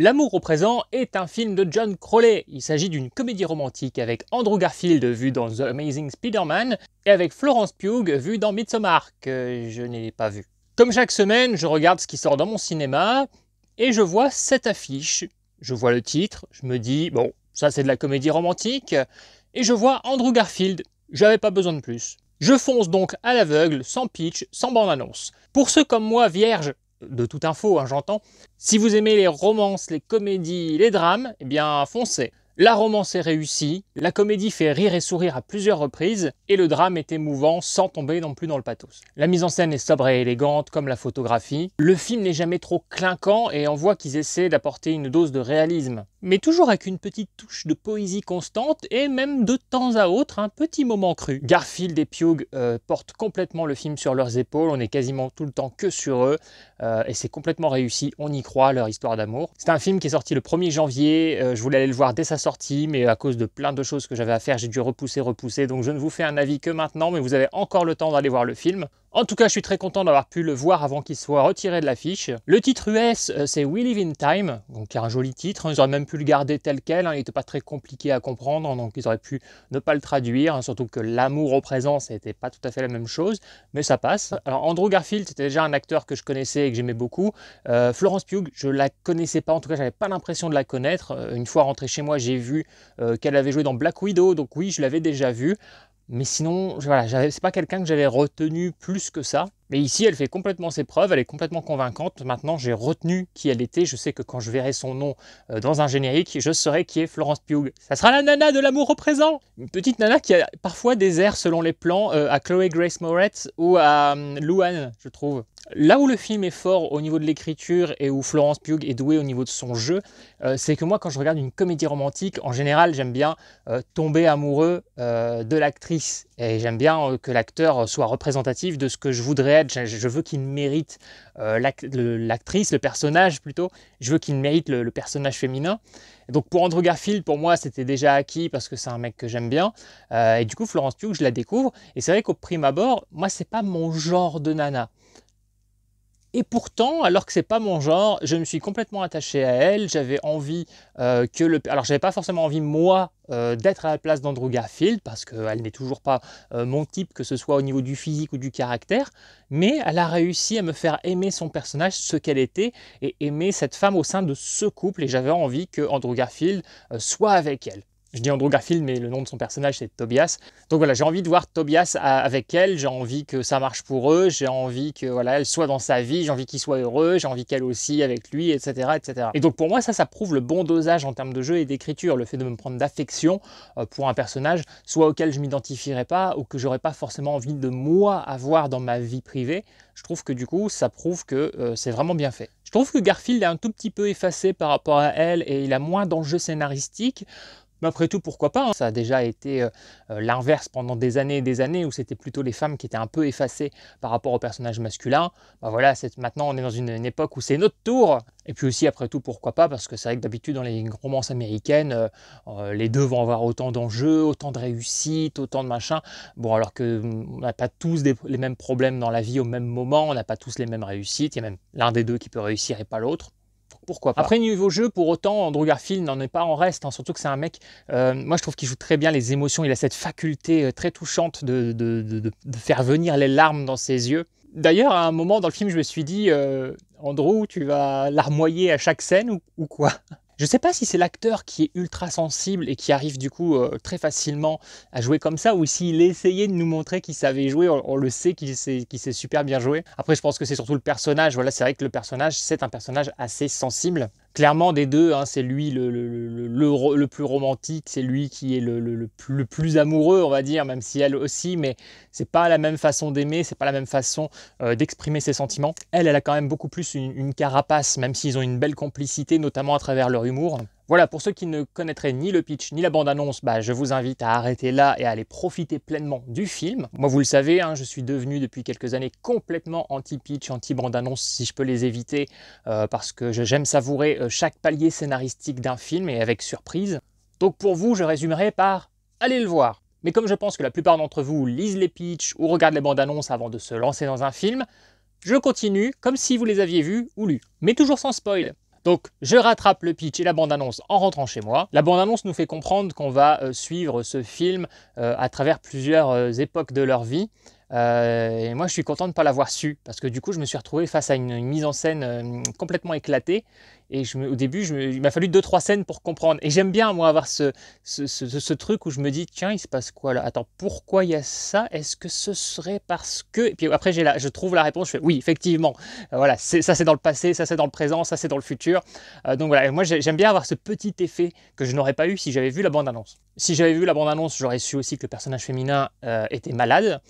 L'amour au présent est un film de John Crowley. Il s'agit d'une comédie romantique avec Andrew Garfield vu dans The Amazing Spider-Man et avec Florence Pugh vue dans Midsommar, que je n'ai pas vu. Comme chaque semaine, je regarde ce qui sort dans mon cinéma et je vois cette affiche. Je vois le titre, je me dis, bon, ça c'est de la comédie romantique, et je vois Andrew Garfield. J'avais pas besoin de plus. Je fonce donc à l'aveugle, sans pitch, sans bande-annonce. Pour ceux comme moi, vierges, de toute info, hein, j'entends. Si vous aimez les romances, les comédies, les drames, eh bien foncez. La romance est réussie, la comédie fait rire et sourire à plusieurs reprises, et le drame est émouvant sans tomber non plus dans le pathos. La mise en scène est sobre et élégante, comme la photographie. Le film n'est jamais trop clinquant et on voit qu'ils essaient d'apporter une dose de réalisme. Mais toujours avec une petite touche de poésie constante et même de temps à autre un petit moment cru. Garfield et Pugh portent complètement le film sur leurs épaules, on est quasiment tout le temps que sur eux, et c'est complètement réussi, on y croit, leur histoire d'amour. C'est un film qui est sorti le 1er janvier, je voulais aller le voir dès sa sortie, mais à cause de plein de choses que j'avais à faire, j'ai dû repousser, donc je ne vous fais un avis que maintenant, mais vous avez encore le temps d'aller voir le film. En tout cas, je suis très content d'avoir pu le voir avant qu'il soit retiré de l'affiche. Le titre US, c'est We Live in Time, donc un joli titre. Ils auraient même pu le garder tel quel, il n'était pas très compliqué à comprendre, donc ils auraient pu ne pas le traduire, surtout que l'amour au présent, c'était pas tout à fait la même chose, mais ça passe. Alors Andrew Garfield, c'était déjà un acteur que je connaissais et que j'aimais beaucoup. Florence Pugh, je la connaissais pas, en tout cas, j'avais pas l'impression de la connaître. Une fois rentré chez moi, j'ai vu qu'elle avait joué dans Black Widow, donc oui, je l'avais déjà vue. Mais sinon, voilà, c'est pas quelqu'un que j'avais retenu plus que ça. Mais ici, elle fait complètement ses preuves, elle est complètement convaincante. Maintenant, j'ai retenu qui elle était. Je sais que quand je verrai son nom dans un générique, je saurai qui est Florence Pugh. Ça sera la nana de l'amour au présent. Une petite nana qui a parfois des airs selon les plans à Chloé Grace Moretz ou à Louane, je trouve. Là où le film est fort au niveau de l'écriture et où Florence Pugh est douée au niveau de son jeu, c'est que moi, quand je regarde une comédie romantique, en général, j'aime bien tomber amoureux de l'actrice. Et j'aime bien que l'acteur soit représentatif de ce que je voudrais être. Je veux qu'il mérite l'actrice, le personnage plutôt. Je veux qu'il mérite le personnage féminin. Et donc pour Andrew Garfield, pour moi, c'était déjà acquis parce que c'est un mec que j'aime bien. Et du coup, Florence Pugh, je la découvre. Et c'est vrai qu'au prime abord, moi, c'est pas mon genre de nana. Et pourtant, alors que c'est pas mon genre, je me suis complètement attaché à elle. J'avais envie alors j'avais pas forcément envie moi d'être à la place d'Andrew Garfield parce qu'elle n'est toujours pas mon type, que ce soit au niveau du physique ou du caractère. Mais elle a réussi à me faire aimer son personnage, ce qu'elle était, et aimer cette femme au sein de ce couple. Et j'avais envie que Andrew Garfield soit avec elle. Je dis Andrew Garfield, mais le nom de son personnage, c'est Tobias. Donc voilà, j'ai envie de voir Tobias avec elle, j'ai envie que ça marche pour eux, j'ai envie que voilà, elle soit dans sa vie, j'ai envie qu'il soit heureux, j'ai envie qu'elle aussi avec lui, etc., etc. Et donc pour moi, ça prouve le bon dosage en termes de jeu et d'écriture, le fait de me prendre d'affection pour un personnage, soit auquel je ne m'identifierais pas ou que j'aurais pas forcément envie de moi avoir dans ma vie privée. Je trouve que du coup, ça prouve que c'est vraiment bien fait. Je trouve que Garfield est un tout petit peu effacé par rapport à elle et il a moins d'enjeux scénaristiques. Mais après tout, pourquoi pas, hein. Ça a déjà été l'inverse pendant des années où c'était plutôt les femmes qui étaient un peu effacées par rapport aux personnages masculins. Bah voilà, maintenant on est dans une époque où c'est notre tour. Et puis aussi, après tout, pourquoi pas, parce que c'est vrai que d'habitude dans les romances américaines, les deux vont avoir autant d'enjeux, autant de réussite, autant de machin. Bon, alors qu'on n'a pas tous les mêmes problèmes dans la vie au même moment, on n'a pas tous les mêmes réussites, il y a même l'un des deux qui peut réussir et pas l'autre. Pourquoi pas. Après, niveau jeu, pour autant, Andrew Garfield n'en est pas en reste, hein, surtout que c'est un mec, moi je trouve qu'il joue très bien les émotions, il a cette faculté très touchante de faire venir les larmes dans ses yeux. D'ailleurs, à un moment dans le film, je me suis dit, Andrew, tu vas larmoyer à chaque scène ou quoi? Je ne sais pas si c'est l'acteur qui est ultra sensible et qui arrive du coup très facilement à jouer comme ça, ou s'il essayait de nous montrer qu'il savait jouer, on le sait qu'il sait super bien jouer. Après, je pense que c'est surtout le personnage. Voilà, c'est vrai que le personnage, c'est un personnage assez sensible. Clairement, des deux, hein, c'est lui le plus romantique, c'est lui qui est le plus amoureux, on va dire, même si elle aussi, mais c'est pas la même façon d'aimer, c'est pas la même façon d'exprimer ses sentiments. Elle a quand même beaucoup plus une carapace, même s'ils ont une belle complicité, notamment à travers leur humour. Voilà, pour ceux qui ne connaîtraient ni le pitch ni la bande-annonce, je vous invite à arrêter là et à aller profiter pleinement du film. Moi, vous le savez, hein, je suis devenu depuis quelques années complètement anti-pitch, anti-bande-annonce, si je peux les éviter, parce que j'aime savourer chaque palier scénaristique d'un film et avec surprise. Donc pour vous, je résumerai par « allez le voir ». Mais comme je pense que la plupart d'entre vous lisent les pitchs ou regardent les bandes-annonces avant de se lancer dans un film, je continue comme si vous les aviez vus ou lus, mais toujours sans spoil. Donc je rattrape le pitch et la bande-annonce en rentrant chez moi. La bande-annonce nous fait comprendre qu'on va suivre ce film à travers plusieurs époques de leur vie. Et moi je suis content de ne pas l'avoir su, parce que du coup je me suis retrouvé face à une mise en scène complètement éclatée. Et au début, il m'a fallu 2-3 scènes pour comprendre. Et j'aime bien, moi, avoir ce truc où je me dis, tiens, il se passe quoi là? Attends, pourquoi il y a ça? Est-ce que ce serait parce que... Et puis après, je trouve la réponse, je fais, oui, effectivement. Voilà, ça c'est dans le passé, ça c'est dans le présent, ça c'est dans le futur. Donc voilà, et moi j'aime bien avoir ce petit effet que je n'aurais pas eu si j'avais vu la bande-annonce. Si j'avais vu la bande-annonce, j'aurais su aussi que le personnage féminin était malade.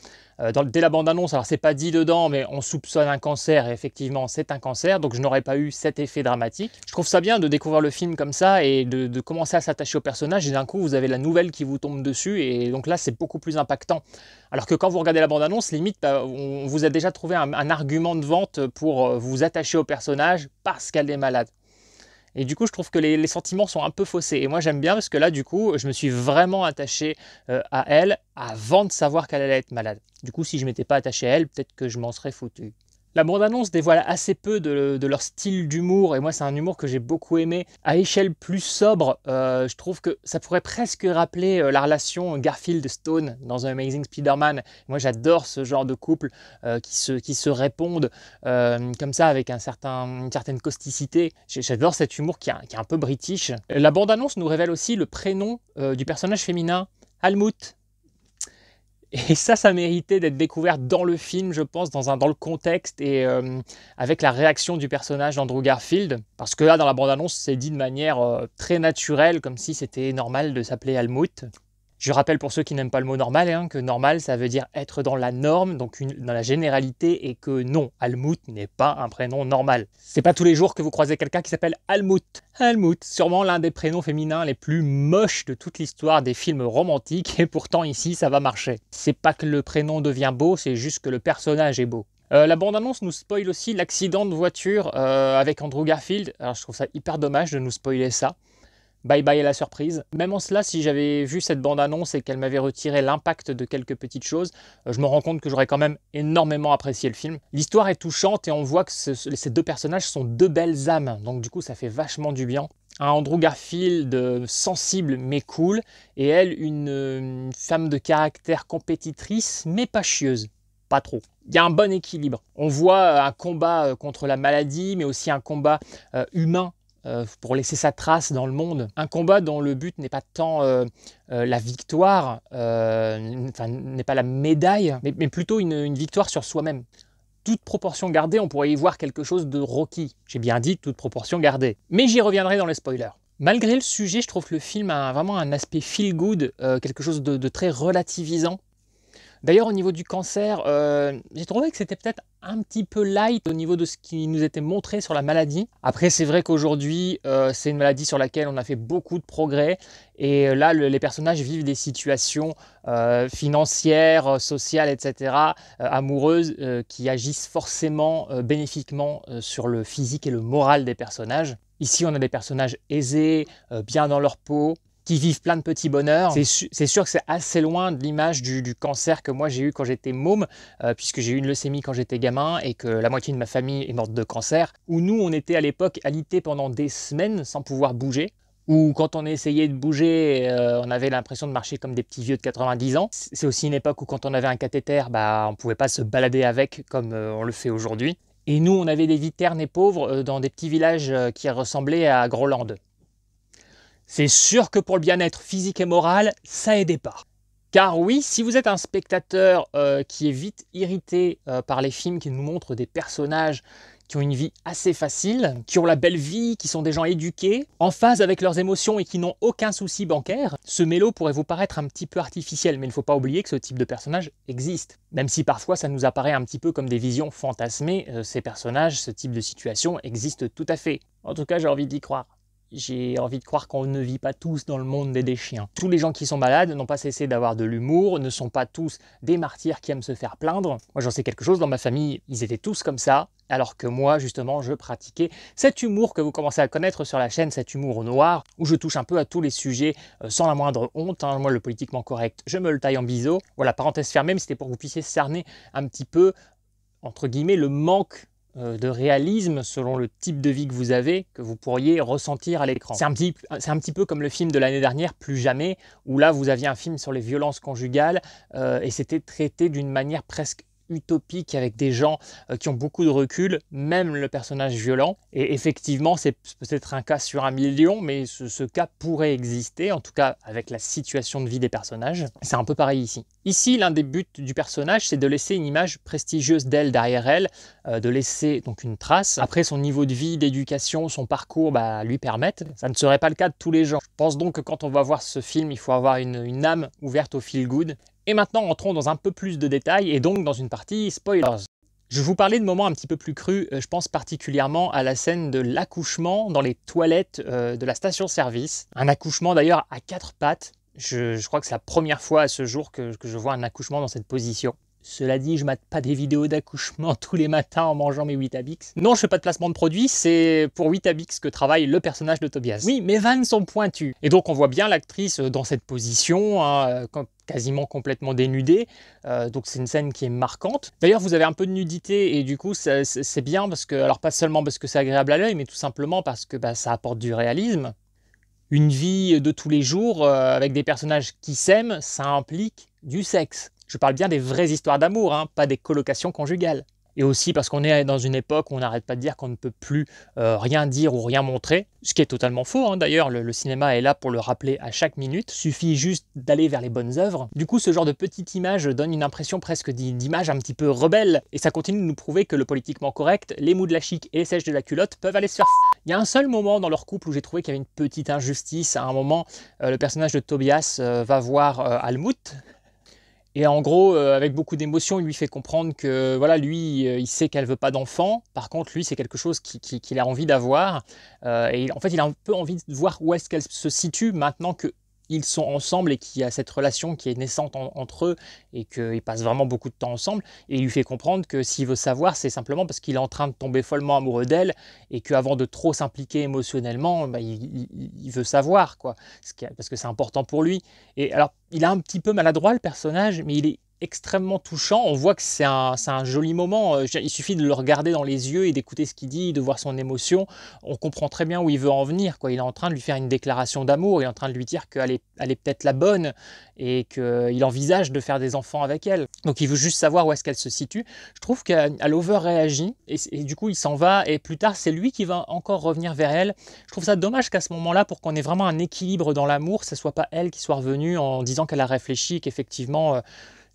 Dès la bande-annonce, alors c'est pas dit dedans, mais on soupçonne un cancer, et effectivement c'est un cancer, donc je n'aurais pas eu cet effet dramatique. Je trouve ça bien de découvrir le film comme ça et de commencer à s'attacher au personnage, et d'un coup vous avez la nouvelle qui vous tombe dessus, et donc là c'est beaucoup plus impactant. Alors que quand vous regardez la bande-annonce, limite on vous a déjà trouvé un argument de vente pour vous attacher au personnage parce qu'elle est malade. Et du coup, je trouve que les sentiments sont un peu faussés. Et moi, j'aime bien parce que là, du coup, je me suis vraiment attaché à elle avant de savoir qu'elle allait être malade. Du coup, si je ne m'étais pas attaché à elle, peut-être que je m'en serais foutu. La bande-annonce dévoile assez peu de leur style d'humour, et moi c'est un humour que j'ai beaucoup aimé. À échelle plus sobre, je trouve que ça pourrait presque rappeler la relation Garfield-Stone dans un Amazing Spider-Man. Moi j'adore ce genre de couple qui se répondent comme ça avec une certaine causticité. J'adore cet humour qui est un peu british. La bande-annonce nous révèle aussi le prénom du personnage féminin, Almut. Et ça méritait d'être découvert dans le film, je pense, dans le contexte et avec la réaction du personnage d'Andrew Garfield. Parce que là, dans la bande-annonce, c'est dit de manière très naturelle, comme si c'était normal de s'appeler Almut. Je rappelle pour ceux qui n'aiment pas le mot normal, que normal, ça veut dire être dans la norme, donc dans la généralité, et que non, Almut n'est pas un prénom normal. C'est pas tous les jours que vous croisez quelqu'un qui s'appelle Almut. Almut, sûrement l'un des prénoms féminins les plus moches de toute l'histoire des films romantiques, et pourtant ici, ça va marcher. C'est pas que le prénom devient beau, c'est juste que le personnage est beau. La bande-annonce nous spoil aussi l'accident de voiture avec Andrew Garfield. Alors je trouve ça hyper dommage de nous spoiler ça. Bye bye à la surprise. Même en cela, si j'avais vu cette bande-annonce et qu'elle m'avait retiré l'impact de quelques petites choses, je me rends compte que j'aurais quand même énormément apprécié le film. L'histoire est touchante et on voit que ces deux personnages sont deux belles âmes, donc du coup ça fait vachement du bien. Un Andrew Garfield sensible mais cool, et elle une femme de caractère compétitrice mais pas chieuse. Pas trop. Il y a un bon équilibre. On voit un combat contre la maladie, mais aussi un combat humain pour laisser sa trace dans le monde. Un combat dont le but n'est pas tant la victoire, n'est pas la médaille, mais plutôt une victoire sur soi-même. Toute proportion gardée, on pourrait y voir quelque chose de Rocky. J'ai bien dit toute proportion gardée. Mais j'y reviendrai dans les spoilers. Malgré le sujet, je trouve que le film a vraiment un aspect feel good, quelque chose de très relativisant. D'ailleurs, au niveau du cancer, j'ai trouvé que c'était peut-être un petit peu light au niveau de ce qui nous était montré sur la maladie. Après, c'est vrai qu'aujourd'hui, c'est une maladie sur laquelle on a fait beaucoup de progrès. Et là, les personnages vivent des situations financières, sociales, etc., amoureuses, qui agissent forcément bénéfiquement sur le physique et le moral des personnages. Ici, on a des personnages aisés, bien dans leur peau, qui vivent plein de petits bonheurs. C'est sûr que c'est assez loin de l'image du cancer que moi j'ai eu quand j'étais môme, puisque j'ai eu une leucémie quand j'étais gamin et que la moitié de ma famille est morte de cancer, où nous on était à l'époque alités pendant des semaines sans pouvoir bouger, ou quand on essayait de bouger, on avait l'impression de marcher comme des petits vieux de 90 ans. C'est aussi une époque où quand on avait un cathéter, on ne pouvait pas se balader avec comme on le fait aujourd'hui. Et nous on avait des vies ternes et pauvres dans des petits villages qui ressemblaient à Groland. C'est sûr que pour le bien-être physique et moral, ça aidait pas. Car oui, si vous êtes un spectateur qui est vite irrité par les films qui nous montrent des personnages qui ont une vie assez facile, qui ont la belle vie, qui sont des gens éduqués, en phase avec leurs émotions et qui n'ont aucun souci bancaire, ce mélo pourrait vous paraître un petit peu artificiel, mais il ne faut pas oublier que ce type de personnage existe. Même si parfois ça nous apparaît un petit peu comme des visions fantasmées, ces personnages, ce type de situation existent tout à fait. En tout cas, j'ai envie d'y croire. J'ai envie de croire qu'on ne vit pas tous dans le monde des chiens. Tous les gens qui sont malades n'ont pas cessé d'avoir de l'humour, ne sont pas tous des martyrs qui aiment se faire plaindre. Moi j'en sais quelque chose, dans ma famille, ils étaient tous comme ça, alors que moi justement je pratiquais cet humour que vous commencez à connaître sur la chaîne, cet humour noir, où je touche un peu à tous les sujets sans la moindre honte. Moi le politiquement correct, je me le taille en biseau. Voilà, parenthèse fermée, mais c'était pour que vous puissiez cerner un petit peu, entre guillemets, le manque de réalisme selon le type de vie que vous avez, que vous pourriez ressentir à l'écran. C'est un petit peu comme le film de l'année dernière, Plus jamais, où là vous aviez un film sur les violences conjugales et c'était traité d'une manière presque utopique avec des gens qui ont beaucoup de recul, même le personnage violent. Et effectivement, c'est peut-être un cas sur 1 million, mais ce cas pourrait exister, en tout cas avec la situation de vie des personnages. C'est un peu pareil ici. Ici, l'un des buts du personnage, c'est de laisser une image prestigieuse d'elle derrière elle, de laisser donc une trace. Après, son niveau de vie, d'éducation, son parcours lui permettent. Ça ne serait pas le cas de tous les gens. Je pense donc que quand on va voir ce film, il faut avoir une âme ouverte au feel good. Et maintenant, entrons dans un peu plus de détails et donc dans une partie spoilers. Je vais vous parler de moments un petit peu plus crus, je pense particulièrement à la scène de l'accouchement dans les toilettes de la station-service. Un accouchement d'ailleurs à 4 pattes. Je crois que c'est la première fois à ce jour que je vois un accouchement dans cette position. Cela dit, je mate pas des vidéos d'accouchement tous les matins en mangeant mes Weetabix. Non, je fais pas de placement de produit, c'est pour Weetabix que travaille le personnage de Tobias. Oui, mes vannes sont pointues. Et donc on voit bien l'actrice dans cette position, quasiment complètement dénudée. Donc c'est une scène qui est marquante. D'ailleurs, vous avez un peu de nudité et du coup c'est bien parce que, alors pas seulement parce que c'est agréable à l'œil, mais tout simplement parce que ça apporte du réalisme. Une vie de tous les jours avec des personnages qui s'aiment, ça implique du sexe. Je parle bien des vraies histoires d'amour, pas des colocations conjugales. Et aussi parce qu'on est dans une époque où on n'arrête pas de dire qu'on ne peut plus rien dire ou rien montrer, ce qui est totalement faux. D'ailleurs, le cinéma est là pour le rappeler à chaque minute. Suffit juste d'aller vers les bonnes œuvres. Du coup, ce genre de petite image donne une impression presque d'image un petit peu rebelle. Et ça continue de nous prouver que le politiquement correct, les mous de la chic et les sèches de la culotte peuvent aller se faire Il y a un seul moment dans leur couple où j'ai trouvé qu'il y avait une petite injustice. À un moment, le personnage de Tobias va voir Almut. Et en gros, avec beaucoup d'émotion, il lui fait comprendre que voilà, lui, il sait qu'elle veut pas d'enfant. Par contre, lui, c'est quelque chose qu'il a envie d'avoir. Et en fait, il a un peu envie de voir où est-ce qu'elle se situe maintenant qu'ils sont ensemble et qu'il y a cette relation qui est naissante entre eux et qu'ils passent vraiment beaucoup de temps ensemble. Et il lui fait comprendre que s'il veut savoir, c'est simplement parce qu'il est en train de tomber follement amoureux d'elle et qu'avant de trop s'impliquer émotionnellement, il veut savoir, quoi, parce que c'est important pour lui. Et alors, il est un petit peu maladroit, le personnage, mais il est extrêmement touchant. On voit que c'est un joli moment. Il suffit de le regarder dans les yeux et d'écouter ce qu'il dit, de voir son émotion. On comprend très bien où il veut en venir, quoi. Il est en train de lui faire une déclaration d'amour, il est en train de lui dire qu'elle est peut-être la bonne et qu'il envisage de faire des enfants avec elle. Donc il veut juste savoir où est-ce qu'elle se situe. Je trouve qu'elle over-réagit et du coup il s'en va et plus tard c'est lui qui va encore revenir vers elle. Je trouve ça dommage qu'à ce moment-là, pour qu'on ait vraiment un équilibre dans l'amour, ce ne soit pas elle qui soit revenue en disant qu'elle a réfléchi, qu'effectivement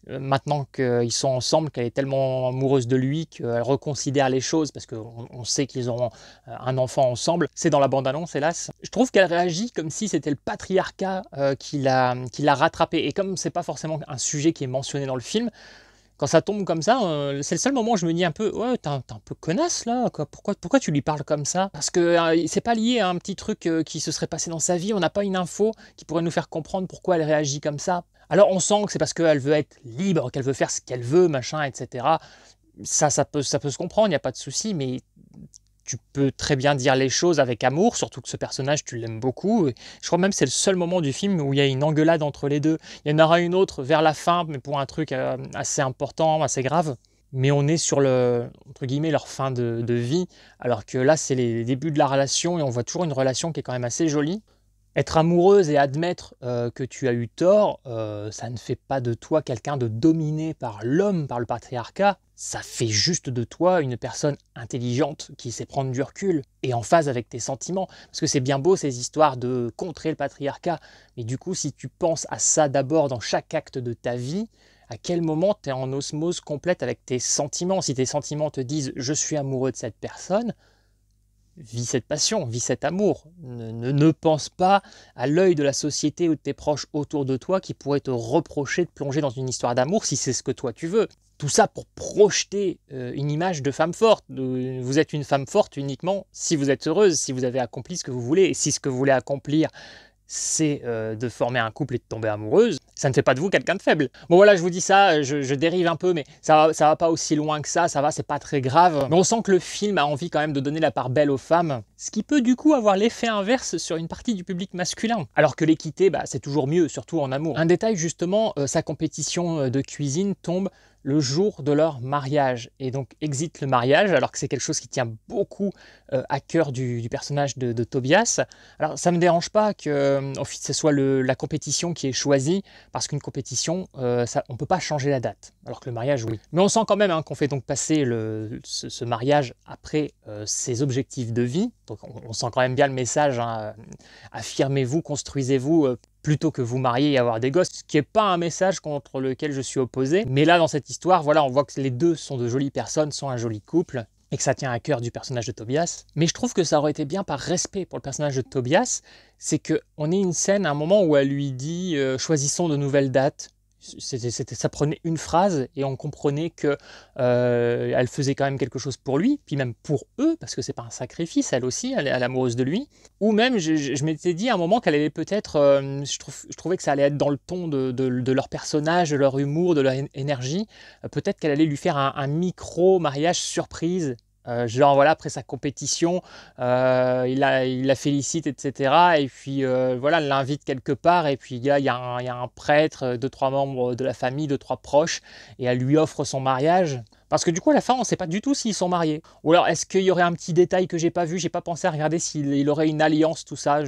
maintenant qu'ils sont ensemble, qu'elle est tellement amoureuse de lui qu'elle reconsidère les choses parce qu'on sait qu'ils auront un enfant ensemble. C'est dans la bande-annonce, hélas. Je trouve qu'elle réagit comme si c'était le patriarcat qui l'a rattrapée. Et comme c'est pas forcément un sujet qui est mentionné dans le film, quand ça tombe comme ça, c'est le seul moment où je me dis un peu « Ouais, t'es un peu connasse là, quoi. Pourquoi tu lui parles comme ça ?» Parce que c'est pas lié à un petit truc qui se serait passé dans sa vie, on n'a pas une info qui pourrait nous faire comprendre pourquoi elle réagit comme ça. Alors on sent que c'est parce qu'elle veut être libre, qu'elle veut faire ce qu'elle veut, machin, etc. Ça peut se comprendre, il n'y a pas de souci, mais tu peux très bien dire les choses avec amour, surtout que ce personnage, tu l'aimes beaucoup. Je crois même que c'est le seul moment du film où il y a une engueulade entre les deux. Il y en aura une autre vers la fin, mais pour un truc assez important, assez grave. Mais on est sur entre guillemets, leur fin de vie, alors que là, c'est les débuts de la relation et on voit toujours une relation qui est quand même assez jolie. Être amoureuse et admettre que tu as eu tort, ça ne fait pas de toi quelqu'un de dominé par l'homme, par le patriarcat. Ça fait juste de toi une personne intelligente qui sait prendre du recul et en phase avec tes sentiments. Parce que c'est bien beau ces histoires de contrer le patriarcat, mais du coup, si tu penses à ça d'abord dans chaque acte de ta vie, à quel moment tu es en osmose complète avec tes sentiments? Si tes sentiments te disent « je suis amoureux de cette personne », vis cette passion, vis cet amour. Ne pense pas à l'œil de la société ou de tes proches autour de toi qui pourraient te reprocher de plonger dans une histoire d'amour si c'est ce que toi tu veux. Tout ça pour projeter une image de femme forte. Vous êtes une femme forte uniquement si vous êtes heureuse, si vous avez accompli ce que vous voulez. Et si ce que vous voulez accomplir, c'est de former un couple et de tomber amoureuse, ça ne fait pas de vous quelqu'un de faible. Bon voilà, je vous dis ça, je dérive un peu, mais ça va pas aussi loin que ça va, c'est pas très grave. Mais on sent que le film a envie quand même de donner la part belle aux femmes, ce qui peut du coup avoir l'effet inverse sur une partie du public masculin. Alors que l'équité, c'est toujours mieux, surtout en amour. Un détail justement, sa compétition de cuisine tombe le jour de leur mariage et donc exit le mariage alors que c'est quelque chose qui tient beaucoup à cœur du personnage de Tobias. Alors ça me dérange pas que ce soit la compétition qui est choisie parce qu'une compétition, on peut pas changer la date alors que le mariage oui. Mais on sent quand même qu'on fait donc passer ce mariage après ses objectifs de vie. Donc on sent quand même bien le message, hein, affirmez-vous, construisez-vous plutôt que vous marier et avoir des gosses, ce qui n'est pas un message contre lequel je suis opposé. Mais là, dans cette histoire, voilà, on voit que les deux sont de jolies personnes, sont un joli couple, et que ça tient à cœur du personnage de Tobias. Mais je trouve que ça aurait été bien par respect pour le personnage de Tobias, c'est qu'on ait une scène à un moment où elle lui dit choisissons de nouvelles dates. Ça prenait une phrase et on comprenait que elle faisait quand même quelque chose pour lui, puis même pour eux, parce que c'est pas un sacrifice, elle aussi, elle est amoureuse de lui. Ou même, je m'étais dit à un moment qu'elle allait peut-être, je trouvais que ça allait être dans le ton de leur personnage, de leur humour, de leur énergie, peut-être qu'elle allait lui faire un micro-mariage surprise. Genre voilà, après sa compétition, il la félicite, etc. Et puis voilà, elle l'invite quelque part. Et puis il y a un prêtre, 2-3 membres de la famille, 2-3 proches, et elle lui offre son mariage. Parce que du coup, à la fin, on ne sait pas du tout s'ils sont mariés. Ou alors, est-ce qu'il y aurait un petit détail que j'ai pas vu, j'ai pas pensé à regarder s'il aurait une alliance, tout ça,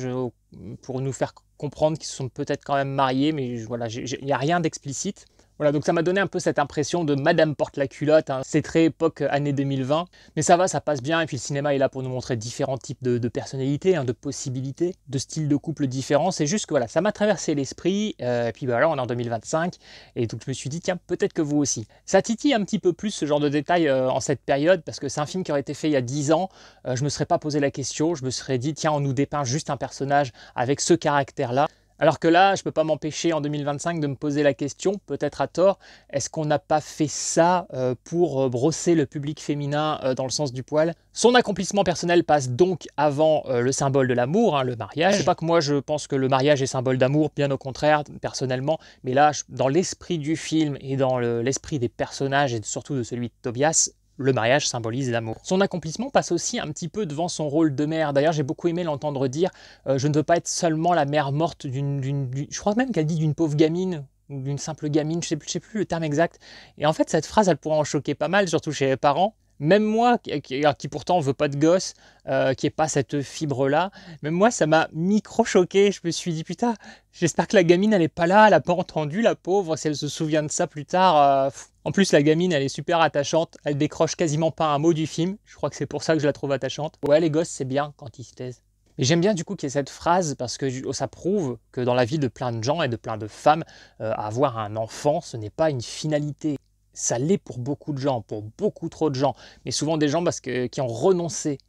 pour nous faire comprendre qu'ils se sont peut-être quand même mariés, mais voilà, il n'y a rien d'explicite. Voilà, donc ça m'a donné un peu cette impression de Madame porte la culotte, hein. C'est très époque année 2020, mais ça va, ça passe bien, et puis le cinéma est là pour nous montrer différents types de personnalités, hein, de possibilités, de styles de couple différents, c'est juste que voilà, ça m'a traversé l'esprit, et puis voilà, on est en 2025, et donc je me suis dit, tiens, peut-être que vous aussi. Ça titille un petit peu plus ce genre de détails en cette période, parce que c'est un film qui aurait été fait il y a 10 ans, je me serais pas posé la question, je me serais dit, tiens, on nous dépeint juste un personnage avec ce caractère-là. Alors que là, je ne peux pas m'empêcher en 2025 de me poser la question, peut-être à tort, est-ce qu'on n'a pas fait ça pour brosser le public féminin dans le sens du poil? Son accomplissement personnel passe donc avant le symbole de l'amour, hein, le mariage. C'est pas que moi je pense que le mariage est symbole d'amour, bien au contraire, personnellement, mais là, dans l'esprit du film et dans l'esprit des personnages et surtout de celui de Tobias, le mariage symbolise l'amour. Son accomplissement passe aussi un petit peu devant son rôle de mère. D'ailleurs, j'ai beaucoup aimé l'entendre dire je ne veux pas être seulement la mère morte je crois même qu'elle dit d'une pauvre gamine, ou d'une simple gamine, je sais plus le terme exact. Et en fait, cette phrase, elle pourrait en choquer pas mal, surtout chez les parents. Même moi, qui pourtant veut pas de gosse, qui n'ai pas cette fibre-là, même moi, ça m'a micro-choqué. Je me suis dit, putain, j'espère que la gamine, elle est pas là, elle a pas entendu, la pauvre, si elle se souvient de ça plus tard. En plus, la gamine, elle est super attachante, elle décroche quasiment pas un mot du film. Je crois que c'est pour ça que je la trouve attachante. Ouais, les gosses, c'est bien quand ils se taisent. Et j'aime bien du coup qu'il y ait cette phrase parce que ça prouve que dans la vie de plein de gens et de plein de femmes, avoir un enfant, ce n'est pas une finalité. Ça l'est pour beaucoup de gens, pour beaucoup trop de gens, mais souvent des gens qui ont renoncé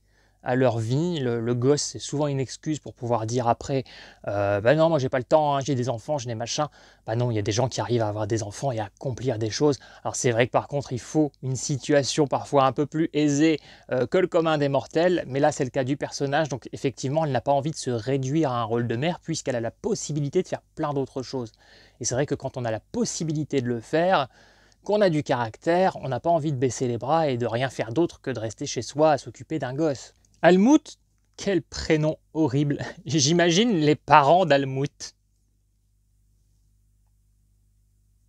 à leur vie. Le gosse, c'est souvent une excuse pour pouvoir dire après bah non, moi j'ai pas le temps, hein, j'ai des enfants, je n'ai machin. Bah non, il y a des gens qui arrivent à avoir des enfants et à accomplir des choses. Alors c'est vrai que par contre, il faut une situation parfois un peu plus aisée que le commun des mortels, mais là c'est le cas du personnage, donc effectivement, elle n'a pas envie de se réduire à un rôle de mère puisqu'elle a la possibilité de faire plein d'autres choses. Et c'est vrai que quand on a la possibilité de le faire, qu'on a du caractère, on n'a pas envie de baisser les bras et de rien faire d'autre que de rester chez soi à s'occuper d'un gosse. Almut, quel prénom horrible. J'imagine les parents d'Almut.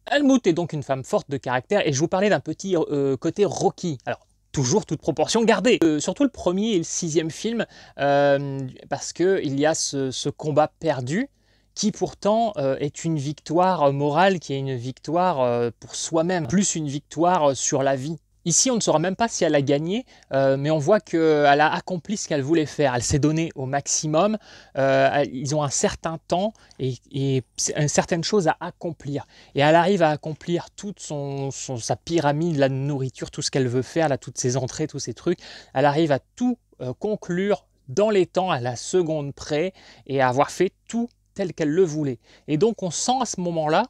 Almut est donc une femme forte de caractère et je vous parlais d'un petit côté Rocky. Alors, toujours toute proportion gardée. Surtout le premier et le 6e film, parce qu'il y a ce combat perdu qui pourtant est une victoire morale, qui est une victoire pour soi-même, plus une victoire sur la vie. Ici, on ne saura même pas si elle a gagné, mais on voit qu'elle a accompli ce qu'elle voulait faire. Elle s'est donnée au maximum. Ils ont un certain temps et certaines choses à accomplir. Et elle arrive à accomplir toute sa pyramide, la nourriture, tout ce qu'elle veut faire, là, toutes ses entrées, tous ces trucs. Elle arrive à tout conclure dans les temps, à la seconde près, et à avoir fait tout tel qu'elle le voulait. Et donc, on sent à ce moment-là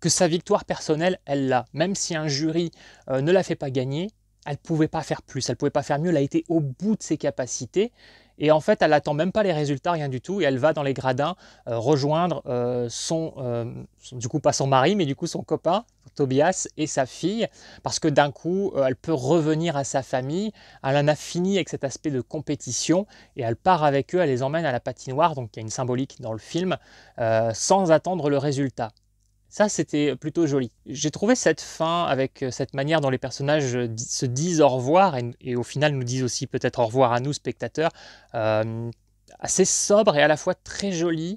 que sa victoire personnelle, elle l'a. Même si un jury ne la fait pas gagner, elle ne pouvait pas faire plus, elle ne pouvait pas faire mieux, elle a été au bout de ses capacités. Et en fait, elle n'attend même pas les résultats, rien du tout, et elle va dans les gradins rejoindre du coup pas son mari, mais du coup son copain, Tobias, et sa fille, parce que d'un coup, elle peut revenir à sa famille, elle en a fini avec cet aspect de compétition, et elle part avec eux, elle les emmène à la patinoire, donc il y a une symbolique dans le film, sans attendre le résultat. Ça, c'était plutôt joli. J'ai trouvé cette fin, avec cette manière dont les personnages se disent au revoir, et au final nous disent aussi peut-être au revoir à nous, spectateurs, assez sobre et à la fois très jolie,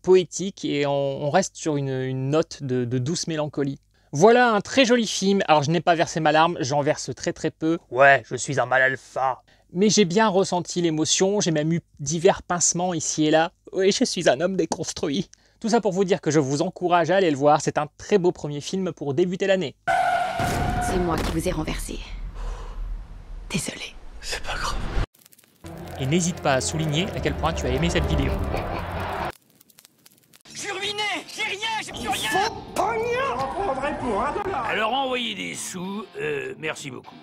poétique, et on reste sur une note de douce mélancolie. Voilà un très joli film. Alors je n'ai pas versé ma larme, j'en verse très très peu. Ouais, je suis un mal alpha. Mais j'ai bien ressenti l'émotion, j'ai même eu divers pincements ici et là. Oui, je suis un homme déconstruit. Tout ça pour vous dire que je vous encourage à aller le voir, c'est un très beau premier film pour débuter l'année. C'est moi qui vous ai renversé. Désolé. C'est pas grave. Et n'hésite pas à souligner à quel point tu as aimé cette vidéo. Je suis ruiné, j'ai rien, j'ai plus rien. Faut pognon. Alors envoyez des sous, merci beaucoup.